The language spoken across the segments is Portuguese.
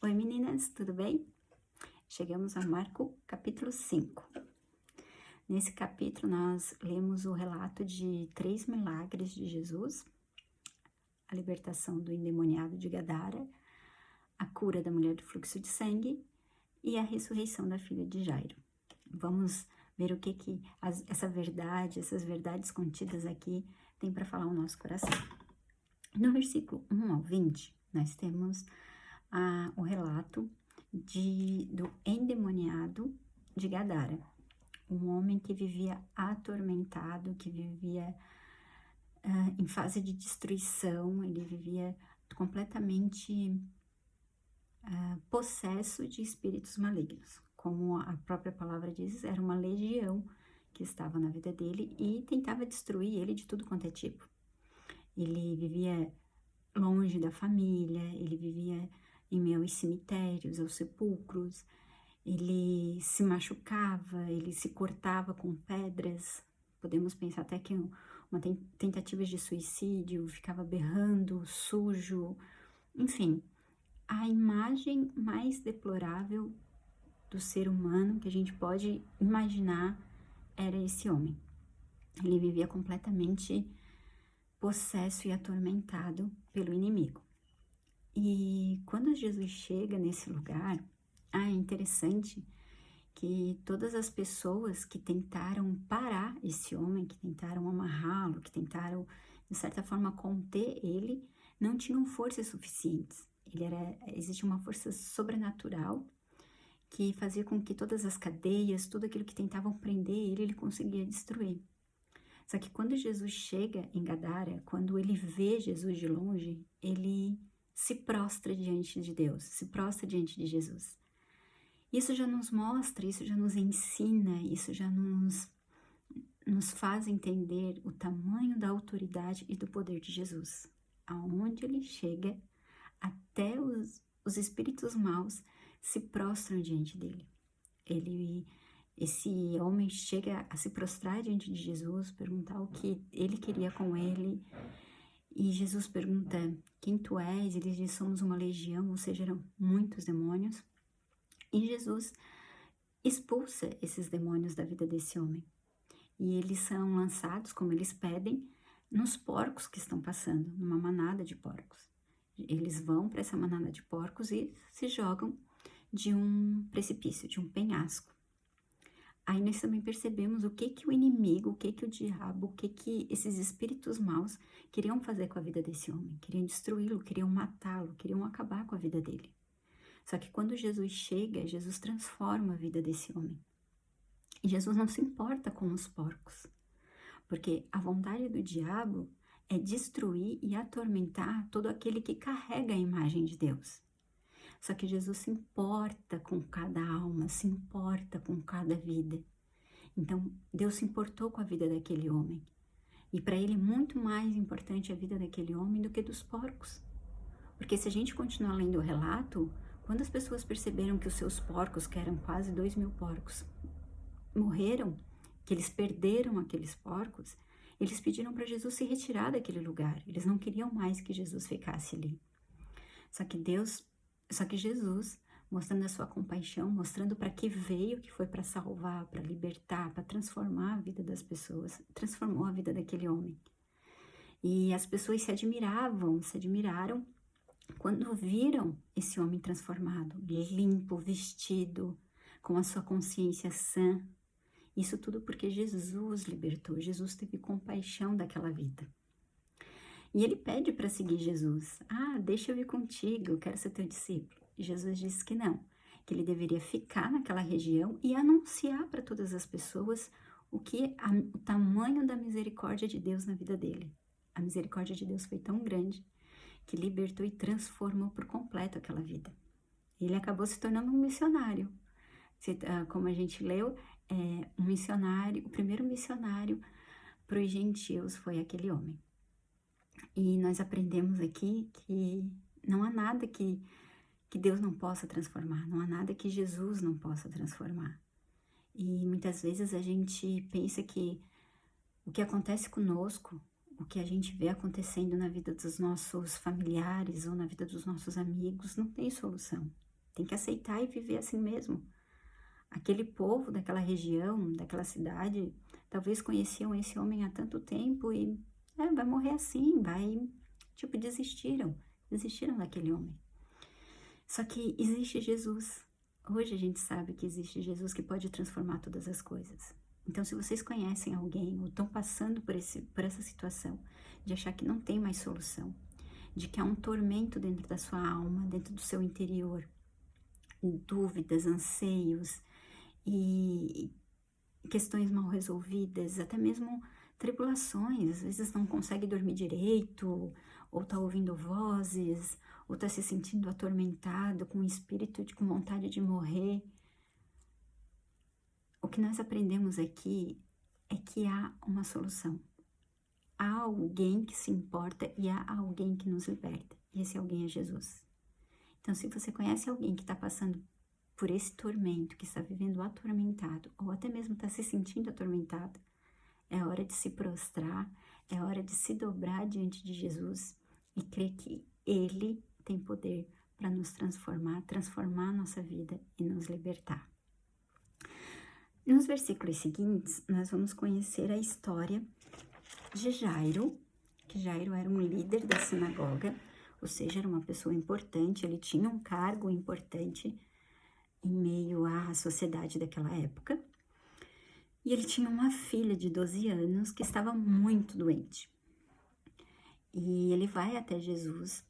Oi meninas, tudo bem? Chegamos a Marco capítulo 5. Nesse capítulo nós lemos o relato de 3 milagres de Jesus: a libertação do endemoniado de Gadara, a cura da mulher do fluxo de sangue e a ressurreição da filha de Jairo. Vamos ver o que essas verdades contidas aqui tem para falar ao nosso coração. No versículo 1 ao 20, nós temos o relato do endemoniado de Gadara, um homem que vivia atormentado, que vivia em fase de destruição, ele vivia completamente possesso de espíritos malignos. Como a própria palavra diz, era uma legião que estava na vida dele e tentava destruir ele de tudo quanto é tipo. Ele vivia longe da família, ele vivia em meio aos cemitérios, aos sepulcros, ele se machucava, ele se cortava com pedras. Podemos pensar até que uma tentativa de suicídio, ficava berrando, sujo, enfim. A imagem mais deplorável do ser humano que a gente pode imaginar era esse homem. Ele vivia completamente possesso e atormentado pelo inimigo. E quando Jesus chega nesse lugar, é interessante que todas as pessoas que tentaram parar esse homem, que tentaram amarrá-lo, que tentaram, de certa forma, conter ele, não tinham forças suficientes. Existe uma força sobrenatural que fazia com que todas as cadeias, tudo aquilo que tentavam prender ele conseguia destruir. Só que quando Jesus chega em Gadara, quando ele vê Jesus de longe, ele se prostra diante de Deus, se prostra diante de Jesus. Isso já nos mostra, isso já nos ensina, isso já nos faz entender o tamanho da autoridade e do poder de Jesus. Aonde ele chega, até os espíritos maus se prostram diante dele. Esse homem chega a se prostrar diante de Jesus, perguntar o que ele queria com ele. E Jesus pergunta: quem tu és? Ele diz: somos uma legião, ou seja, eram muitos demônios. E Jesus expulsa esses demônios da vida desse homem. E eles são lançados, como eles pedem, nos porcos que estão passando, numa manada de porcos. Eles vão para essa manada de porcos e se jogam de um precipício, de um penhasco. Aí nós também percebemos o que o inimigo, o que o diabo, o que esses espíritos maus queriam fazer com a vida desse homem. Queriam destruí-lo, queriam matá-lo, queriam acabar com a vida dele. Só que quando Jesus chega, Jesus transforma a vida desse homem. E Jesus não se importa com os porcos, porque a vontade do diabo é destruir e atormentar todo aquele que carrega a imagem de Deus. Só que Jesus se importa com cada alma, se importa com cada vida. Então, Deus se importou com a vida daquele homem. E para ele é muito mais importante a vida daquele homem do que dos porcos. Porque se a gente continuar lendo o relato, quando as pessoas perceberam que os seus porcos, que eram quase 2.000 porcos, morreram, que eles perderam aqueles porcos, eles pediram para Jesus se retirar daquele lugar. Eles não queriam mais que Jesus ficasse ali. Só que Jesus, mostrando a sua compaixão, mostrando para que veio, que foi para salvar, para libertar, para transformar a vida das pessoas, transformou a vida daquele homem. E as pessoas se admiraram quando viram esse homem transformado, limpo, vestido, com a sua consciência sã. Isso tudo porque Jesus libertou, Jesus teve compaixão daquela vida. E ele pede para seguir Jesus. Deixa eu ir contigo, eu quero ser teu discípulo. E Jesus disse que não, que ele deveria ficar naquela região e anunciar para todas as pessoas o tamanho da misericórdia de Deus na vida dele. A misericórdia de Deus foi tão grande que libertou e transformou por completo aquela vida. Ele acabou se tornando um missionário. Como a gente leu, o primeiro missionário para os gentios foi aquele homem. E nós aprendemos aqui que não há nada que Deus não possa transformar, não há nada que Jesus não possa transformar. E muitas vezes a gente pensa que o que acontece conosco, o que a gente vê acontecendo na vida dos nossos familiares ou na vida dos nossos amigos, não tem solução. tem que aceitar e viver assim mesmo. Aquele povo daquela região, daquela cidade, talvez conheciam esse homem há tanto tempo e vai morrer assim, desistiram daquele homem. Só que existe Jesus. Hoje a gente sabe que existe Jesus que pode transformar todas as coisas. Então, se vocês conhecem alguém ou estão passando por essa situação de achar que não tem mais solução, de que há um tormento dentro da sua alma, dentro do seu interior, dúvidas, anseios e questões mal resolvidas, até mesmo tribulações, às vezes não consegue dormir direito, ou tá ouvindo vozes, ou tá se sentindo atormentado, com com vontade de morrer. O que nós aprendemos aqui é que há uma solução. Há alguém que se importa e há alguém que nos liberta. E esse alguém é Jesus. Então, se você conhece alguém que está passando por esse tormento, que está vivendo atormentado, ou até mesmo está se sentindo atormentado, é hora de se prostrar, é hora de se dobrar diante de Jesus e crer que Ele tem poder para nos transformar a nossa vida e nos libertar. Nos versículos seguintes, nós vamos conhecer a história de Jairo, que Jairo era um líder da sinagoga, ou seja, era uma pessoa importante, ele tinha um cargo importante em meio à sociedade daquela época. E ele tinha uma filha de 12 anos que estava muito doente. E ele vai até Jesus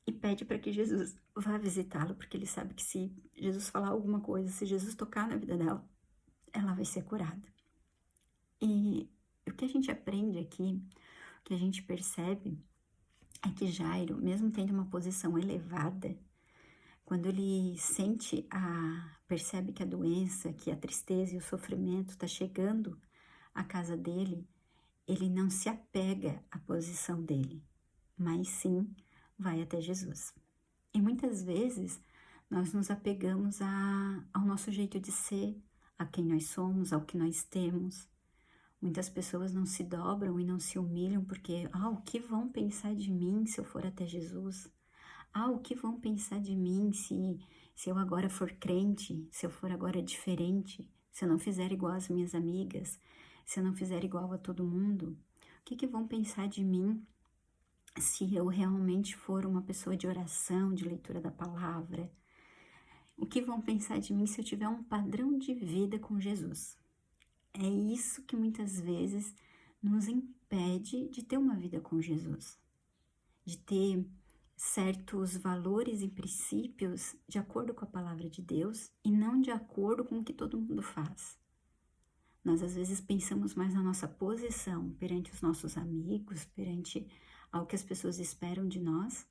e pede para que Jesus vá visitá-lo, porque ele sabe que se Jesus falar alguma coisa, se Jesus tocar na vida dela, ela vai ser curada. E o que a gente aprende aqui, o que a gente percebe, é que Jairo, mesmo tendo uma posição elevada, quando ele percebe que a doença, que a tristeza e o sofrimento está chegando à casa dele, ele não se apega à posição dele, mas sim vai até Jesus. E muitas vezes nós nos apegamos ao nosso jeito de ser, a quem nós somos, ao que nós temos. Muitas pessoas não se dobram e não se humilham porque, o que vão pensar de mim se eu for até Jesus? O que vão pensar de mim se eu agora for crente, se eu for agora diferente, se eu não fizer igual às minhas amigas, se eu não fizer igual a todo mundo? O que vão pensar de mim se eu realmente for uma pessoa de oração, de leitura da palavra? O que vão pensar de mim se eu tiver um padrão de vida com Jesus? É isso que muitas vezes nos impede de ter uma vida com Jesus, de ter certos valores e princípios de acordo com a palavra de Deus e não de acordo com o que todo mundo faz. Nós às vezes pensamos mais na nossa posição perante os nossos amigos, perante ao que as pessoas esperam de nós,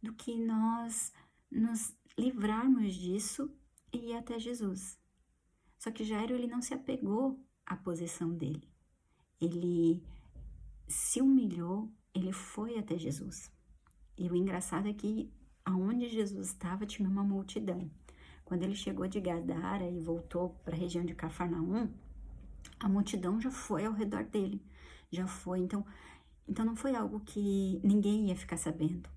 do que nós nos livrarmos disso e ir até Jesus. Só que Jairo, ele não se apegou à posição dele. Ele se humilhou, ele foi até Jesus. E o engraçado é que aonde Jesus estava tinha uma multidão. Quando ele chegou de Gadara e voltou para a região de Cafarnaum, a multidão já foi ao redor dele. Já foi, então não foi algo que ninguém ia ficar sabendo.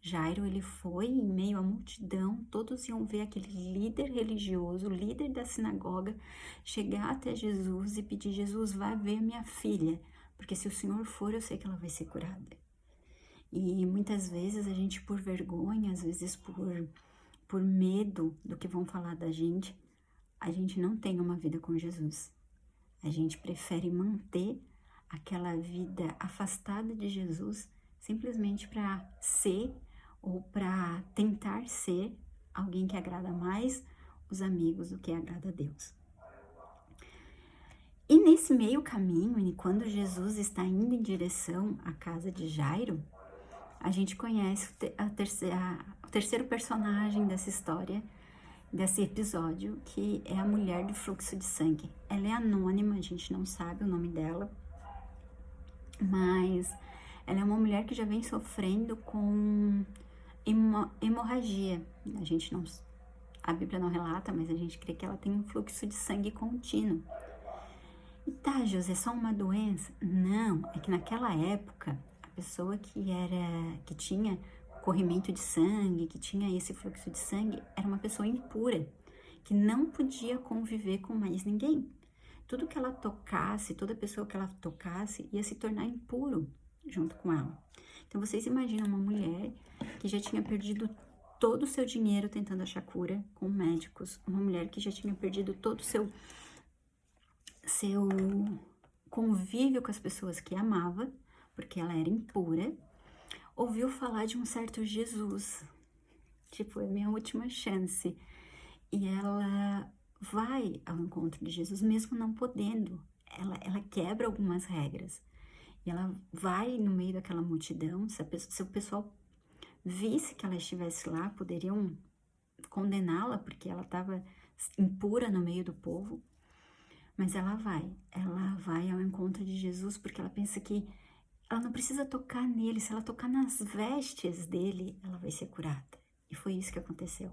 Jairo, ele foi em meio à multidão, todos iam ver aquele líder religioso, líder da sinagoga, chegar até Jesus e pedir: Jesus, vá ver minha filha, porque se o Senhor for, eu sei que ela vai ser curada. E muitas vezes a gente, por vergonha, às vezes por medo do que vão falar da gente, a gente não tem uma vida com Jesus. A gente prefere manter aquela vida afastada de Jesus simplesmente para ser ou para tentar ser alguém que agrada mais os amigos do que agrada a Deus. E nesse meio caminho, e quando Jesus está indo em direção à casa de Jairo, a gente conhece o terceiro personagem dessa história, desse episódio, que é a mulher do fluxo de sangue. Ela é anônima, a gente não sabe o nome dela, mas ela é uma mulher que já vem sofrendo com hemorragia. A Bíblia não relata, mas a gente crê que ela tem um fluxo de sangue contínuo. E tá, José, é só uma doença? Não, é que naquela época, a pessoa que tinha corrimento de sangue, que tinha esse fluxo de sangue, era uma pessoa impura, que não podia conviver com mais ninguém. Tudo que ela tocasse, toda pessoa que ela tocasse, ia se tornar impuro junto com ela. Então, vocês imaginam uma mulher que já tinha perdido todo o seu dinheiro tentando achar cura com médicos, uma mulher que já tinha perdido todo o seu convívio com as pessoas que amava, porque ela era impura, ouviu falar de um certo Jesus, tipo, é minha última chance, e ela vai ao encontro de Jesus, mesmo não podendo, ela quebra algumas regras, e ela vai no meio daquela multidão. Se o pessoal visse que ela estivesse lá, poderiam condená-la, porque ela estava impura no meio do povo, mas ela vai ao encontro de Jesus, porque ela pensa que ela não precisa tocar nele, se ela tocar nas vestes dele, ela vai ser curada. E foi isso que aconteceu.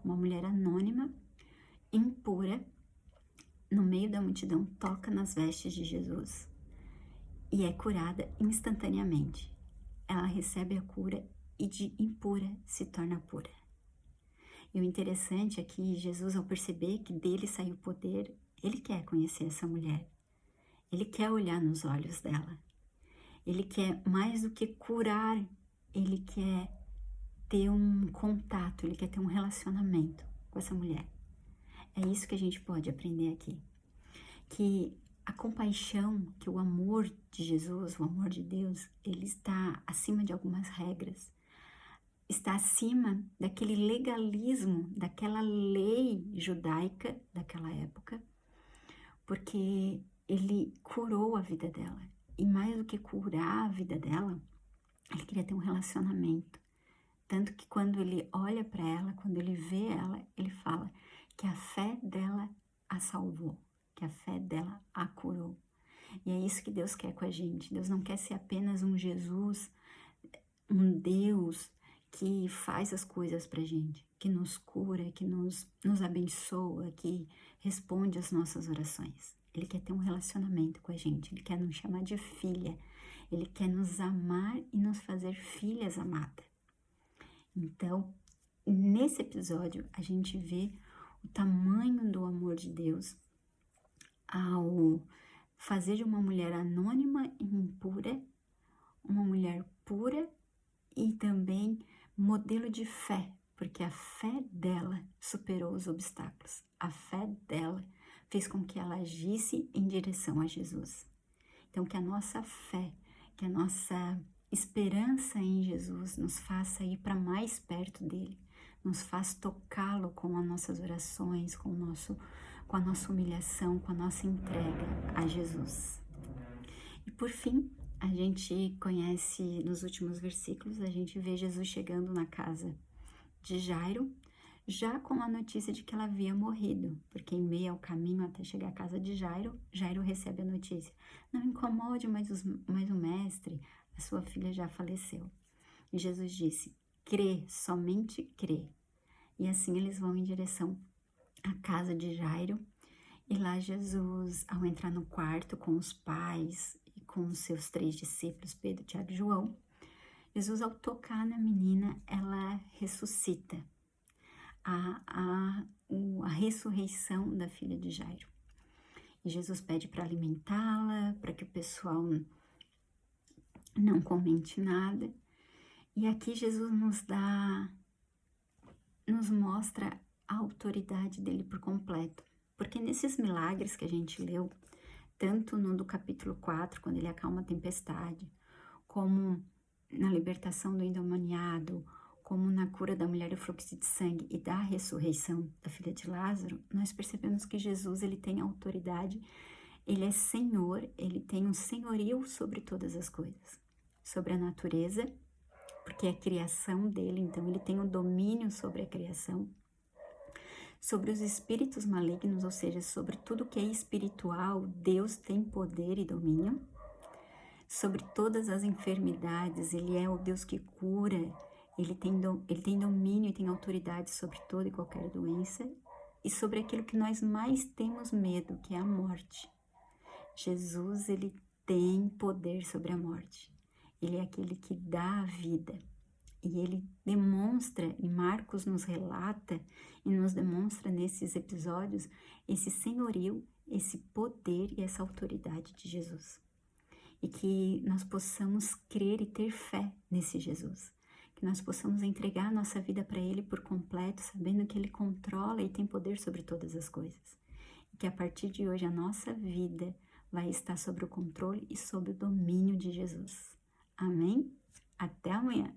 Uma mulher anônima, impura, no meio da multidão, toca nas vestes de Jesus e é curada instantaneamente. Ela recebe a cura e de impura se torna pura. E o interessante é que Jesus, ao perceber que dele saiu o poder, ele quer conhecer essa mulher. Ele quer olhar nos olhos dela. Ele quer mais do que curar, ele quer ter um contato, ele quer ter um relacionamento com essa mulher. É isso que a gente pode aprender aqui. Que a compaixão, que o amor de Jesus, o amor de Deus, ele está acima de algumas regras. Está acima daquele legalismo, daquela lei judaica daquela época, porque ele curou a vida dela. E mais do que curar a vida dela, ele queria ter um relacionamento. Tanto que quando ele olha para ela, quando ele vê ela, ele fala que a fé dela a salvou, que a fé dela a curou. E é isso que Deus quer com a gente. Deus não quer ser apenas um Jesus, um Deus que faz as coisas pra gente, que nos cura, que nos abençoa, que responde às nossas orações. Ele quer ter um relacionamento com a gente, ele quer nos chamar de filha, ele quer nos amar e nos fazer filhas amadas. Então, nesse episódio, a gente vê o tamanho do amor de Deus ao fazer de uma mulher anônima e impura uma mulher pura e também modelo de fé, porque a fé dela superou os obstáculos. A fé dela fez com que ela agisse em direção a Jesus. Então, que a nossa fé, que a nossa esperança em Jesus nos faça ir para mais perto dele, nos faz tocá-lo com as nossas orações, com a nossa humilhação, com a nossa entrega a Jesus. E por fim, a gente conhece nos últimos versículos, a gente vê Jesus chegando na casa de Jairo, já com a notícia de que ela havia morrido, porque em meio ao caminho até chegar à casa de Jairo, Jairo recebe a notícia: não incomode mais o mestre, a sua filha já faleceu. E Jesus disse: crê, somente crê. E assim eles vão em direção à casa de Jairo, e lá Jesus, ao entrar no quarto com os pais e com os seus 3 discípulos, Pedro, Tiago e João, Jesus, ao tocar na menina, ela ressuscita. A ressurreição da filha de Jairo. E Jesus pede para alimentá-la, para que o pessoal não comente nada. E aqui Jesus nos mostra a autoridade dele por completo. Porque nesses milagres que a gente leu, tanto no do capítulo 4, quando ele acalma a tempestade, como na libertação do endemoniado, como na cura da mulher do fluxo de sangue e da ressurreição da filha de Lázaro, nós percebemos que Jesus, ele tem autoridade, ele é Senhor, ele tem um senhorio sobre todas as coisas, sobre a natureza, porque é a criação dele, então ele tem um domínio sobre a criação, sobre os espíritos malignos, ou seja, sobre tudo que é espiritual, Deus tem poder e domínio, sobre todas as enfermidades, ele é o Deus que cura, ele tem domínio e tem autoridade sobre toda e qualquer doença e sobre aquilo que nós mais temos medo, que é a morte. Jesus, ele tem poder sobre a morte. Ele é aquele que dá a vida. E ele demonstra, e Marcos nos relata e nos demonstra nesses episódios esse senhorio, esse poder e essa autoridade de Jesus. E que nós possamos crer e ter fé nesse Jesus. Que nós possamos entregar a nossa vida para Ele por completo, sabendo que Ele controla e tem poder sobre todas as coisas. E que a partir de hoje a nossa vida vai estar sob o controle e sob o domínio de Jesus. Amém? Até amanhã!